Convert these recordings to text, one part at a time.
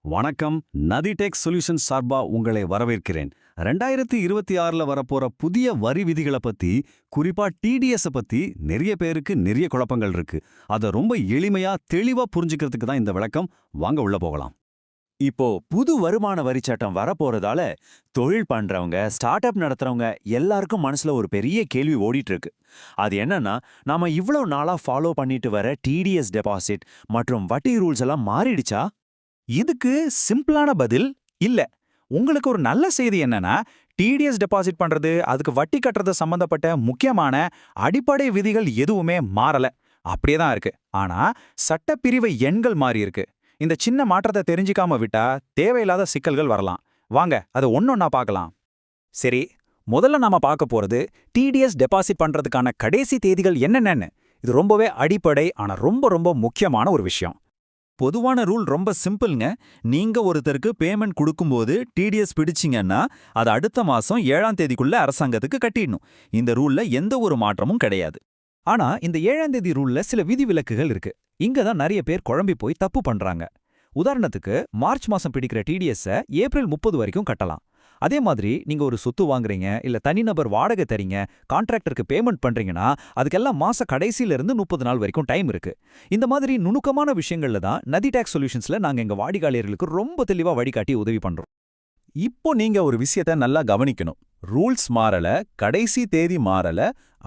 வணக்கம். நதிடெக் சொல்யூஷன்ஸ் சார்பா உங்களை வரவேற்கிறேன். 2026ல வரப்போற புதிய வரி விதிகளை பத்தி, குறிப்பா டிடிஎஸ் பத்தி நிறைய பேருக்கு நிறைய குழப்பங்கள் இருக்கு. அதை ரொம்ப எளிமையா தெளிவா புரிஞ்சுக்கிறதுக்கு தான் இந்த விளக்கம். வாங்க உள்ள போகலாம். இப்போ புது வருமான வரி சட்டம் வரப்போறதால தொழில் பண்றவங்க ஸ்டார்ட் அப் நடத்துறவங்க எல்லாருக்கும் மனசுல ஒரு பெரிய கேள்வி ஓடிட்டு இருக்கு. அது என்னன்னா, நாம இவ்வளவு நாளா ஃபாலோ பண்ணிட்டு வர டிடிஎஸ் டெபாசிட் மற்றும் வட்டி ரூல்ஸ் எல்லாம் மாறிடுச்சா? இதுக்கு சிம்பிளான பதில் இல்ல. உங்களுக்கு ஒரு நல்ல செய்தி என்னன்னா, டிடிஎஸ் டெபாசிட் பண்றது, அதுக்கு வட்டி கட்டுறது சம்பந்தப்பட்ட முக்கியமான அடிப்படை விதிகள் எதுவுமே மாறல. அப்படியே தான் இருக்கு. ஆனா சட்டப்பிரிவு எண்கள் மாறி இருக்கு. இந்த சின்ன மாற்றத்தை தெரிஞ்சுக்காம விட்டா தேவையில்லாத சிக்கல்கள் வரலாம். வாங்க அதை ஒன்னொன்னா பார்க்கலாம். சரி, முதல்ல நாம பார்க்க போறது டிடிஎஸ் டெபாசிட் பண்றதுக்கான கடைசி தேதிகள் என்னென்னு. இது ரொம்பவே அடிப்படை, ஆனா ரொம்ப ரொம்ப முக்கியமான ஒரு விஷயம். பொதுவான ரூல் ரொம்ப சிம்பிள்ங்க. நீங்க ஒருத்தருக்கு பேமெண்ட் கொடுக்கும்போது டிடிஎஸ் பிடிச்சிங்கன்னா அது அடுத்த மாசம் 7ஆம் தேதிக்குள்ள அரசாங்கத்துக்கு கட்டிடணும். இந்த ரூல்ல எந்த ஒரு மாற்றமும் கிடையாது. ஆனா இந்த 7ஆம் தேதி ரூல்ல சில விதிவிலக்குகள் இருக்கு. இங்க தான் நிறைய பேர் குழம்பி போய் தப்பு பண்றாங்க. உதாரணத்துக்கு, மார்ச் மாசம் பிடிக்கிற டிடிஎஸ் ஏப்ரல் 30 வரைக்கும் கட்டலாம். அதே மாதிரி நீங்க ஒரு சொத்து வாங்குறீங்க, இல்ல தனிநபர் வாடகை தரீங்க, கான்ட்ராக்டருக்கு பேமெண்ட் பண்றீங்கன்னா அதுக்கெல்லாம் மாச கடைசியில இருந்து 30 நாள் வரைக்கும் டைம் இருக்கு. இந்த மாதிரி நுணுக்கமான விஷயங்கள்ல தான் நதிடெக் சொல்யூஷன்ஸ்ல நாங்க எங்க வாடிக்கையாளர்களுக்கு ரொம்ப தெளிவா வழிகாட்டி உதவி பண்றோம். இப்போ நீங்க ஒரு விஷயத்த நல்லா கவனிக்கணும். ரூல்ஸ் மாறல, கடைசி தேதி மாறல,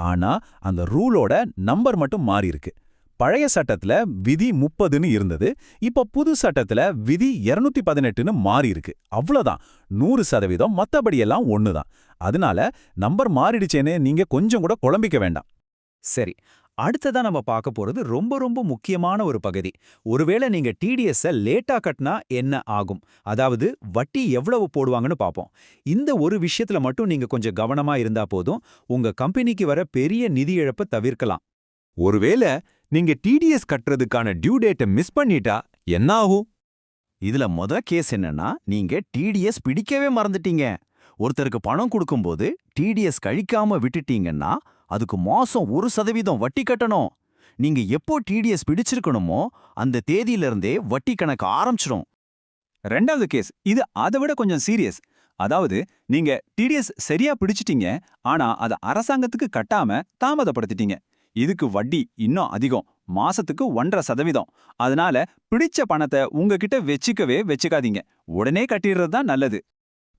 ஆனா அந்த ரூலோட நம்பர் மட்டும் மாறி இருக்கு. பழைய சட்டத்துல விதி 30ன்னு இருந்தது. இப்ப புது சட்டத்துல விதி 218ன்னு மாறி இருக்கு. அவ்வளவுதான். 100% மத்தபடியெல்லாம் ஒண்ணுதான். அதனால நம்பர் மாறிடுச்சேன்னு நீங்க கொஞ்சம் கூட குழம்பிக்க வேண்டாம். சரி, அடுத்ததா நம்ம பார்க்க போறது ரொம்ப ரொம்ப முக்கியமான ஒரு பகுதி. ஒருவேளை நீங்க டிடிஎஸ் லேட்டா கட்டினா என்ன ஆகும், அதாவது வட்டி எவ்வளவு போடுவாங்கன்னு பார்ப்போம். இந்த ஒரு விஷயத்துல மட்டும் நீங்க கொஞ்சம் கவனமா இருந்தா போதும், உங்க கம்பெனிக்கு வர பெரிய நிதி இழப்பை தவிர்க்கலாம். ஒருவேளை நீங்க டிடிஎஸ் கட்டுறதுக்கான டியூ டேட்டை மிஸ் பண்ணிட்டா என்ன ஆகும்? இதுல கேஸ் என்னன்னா, நீங்க டிடிஎஸ் பிடிக்கவே மறந்துட்டீங்க. ஒருத்தருக்கு பணம் கொடுக்கும்போது டிடிஎஸ் கழிக்காம விட்டுட்டீங்கன்னா அதுக்கு மாசம் 1% வட்டி கட்டணும். நீங்க எப்போ டிடிஎஸ் பிடிச்சிருக்கணுமோ அந்த தேதியிலிருந்தே வட்டி கணக்கு ஆரம்பிச்சிடும். ரெண்டாவது கேஸ், இது அதை விட கொஞ்சம் சீரியஸ். அதாவது, நீங்க டிடிஎஸ் சரியா பிடிச்சிட்டீங்க, ஆனா அதை அரசாங்கத்துக்கு கட்டாம தாமதப்படுத்திட்டீங்க. இதுக்கு வட்டி இன்னும் அதிகம், மாசத்துக்கு 1.5%. அதனால பிடிச்ச பணத்தை உங்ககிட்ட வச்சுக்காதீங்க, உடனே கட்டிடுறது தான் நல்லது.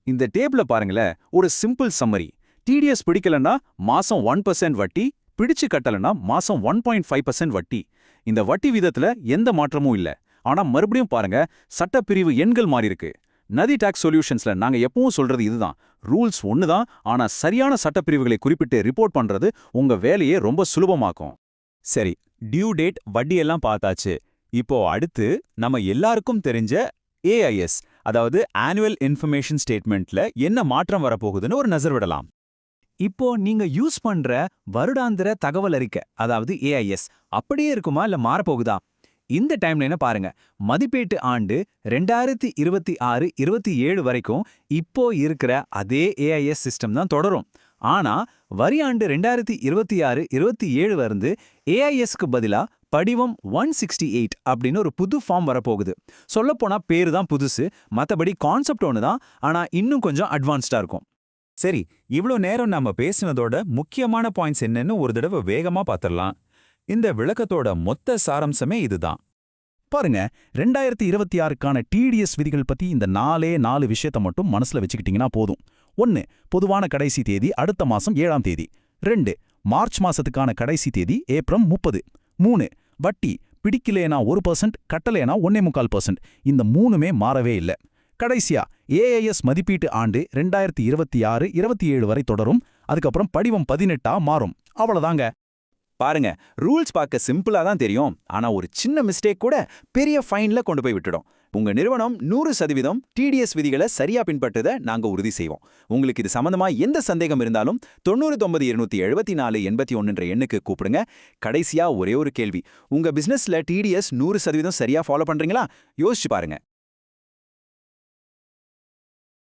இந்த டேபிள பாருங்களேன், ஒரு சிம்பிள் சம்மரி. டிடிஎஸ் பிடிக்கலன்னா மாசம் 1% வட்டி, பிடிச்சு கட்டலன்னா மாசம் 1.5% வட்டி. இந்த வட்டி வீதத்துல எந்த மாற்றமும் இல்ல. ஆனா மறுபடியும் பாருங்க, சட்டப்பிரிவு எண்கள் மாறி இருக்கு. நதிடெக் சொல்யூஷன்ஸ்ல நாங்க எப்பவும் சொல்றது இதுதான். ரூல்ஸ் ஒண்ணுதான், ஆனா சரியான சட்டப்பிரிவுகளை குறிப்பிட்டு ரிப்போர்ட் பண்றது உங்க வேலையை ரொம்ப சுலபமாக்கும். சரி, டியூ டேட், வட்டி எல்லாம் பார்த்தாச்சு. இப்போ அடுத்து நம்ம எல்லாருக்கும் தெரிஞ்ச ஏஐஎஸ், அதாவது ஆனுவல் இன்ஃபர்மேஷன் ஸ்டேட்மெண்ட்ல என்ன மாற்றம் வரப்போகுதுன்னு ஒரு நசர் விடலாம். இப்போ நீங்க யூஸ் பண்ற வருடாந்திர தகவல் அறிக்கை, அதாவது ஏஐஎஸ், அப்படியே இருக்குமா இல்ல மாறப்போகுதா? இந்த டைம்லைன பாருங்க. மதிப்பீட்டு ஆண்டு 2026-27 வரைக்கும் இப்போ இருக்கிற அதே ஏஐஎஸ் சிஸ்டம் தான் தொடரும். ஆனா வரி ஆண்டு 2026-27 வந்து ஏஐஎஸ்க்கு பதிலா படிவம் 168 அப்படின்னு ஒரு புது ஃபார்ம் வரப்போகுது. சொல்லப்போனா பேரு தான் புதுசு, மத்தபடி கான்செப்ட் ஒன்று தான், ஆனா இன்னும் கொஞ்சம் அட்வான்ஸ்டா இருக்கும். சரி, இவ்ளோ நேரம் நாம பேசினதோட முக்கியமான பாயிண்ட்ஸ் என்னன்னு ஒரு தடவை வேகமா பார்த்துடலாம். இந்த விளக்கத்தோட மொத்த சாராம்சமே இதுதான். பாருங்க, 2026க்கான டிடிஎஸ் விதிகள் பத்தி இந்த 4 விஷயத்தை மட்டும் மனசுல வச்சுக்கிட்டீங்கன்னா போதும். 1. பொதுவான கடைசி தேதி அடுத்த மாசம் 7ஆம் தேதி. 2. மார்ச் மாசத்துக்கான கடைசி தேதி ஏப்ரல் 30. 3. வட்டி பிடிக்கலேனா 1%, கட்டலேனா 1.25%. இந்த 3மே மாறவே இல்ல. கடைசியா ஏஐஎஸ் மதிப்பீட்டு ஆண்டு 2026-27 வரை தொடரும். அதுக்கப்புறம் படிவம் 18ஆ மாறும். அவ்வளவுதாங்க. பாருங்க, ரூல்ஸ் பார்க்க சிம்பிளா தான் தெரியும், ஆனா ஒரு சின்ன மிஸ்டேக் கூட பெரிய ஃபைன்ல கொண்டு போய் விட்டுடும். உங்க நிறுவனம் 100% டிடிஎஸ் விதிகளை சரியா பின்பற்றதை நாங்க உறுதி செய்வோம். உங்களுக்கு இது சம்பந்தமா எந்த சந்தேகம் இருந்தாலும் 99-274-81 என்ற எண்ணுக்கு கூப்பிடுங்க. கடைசியா ஒரே ஒரு கேள்வி, உங்க பிசினஸ்ல டிடிஎஸ் 100% சரியா ஃபாலோ பண்றீங்களா? யோசிச்சு பாருங்க.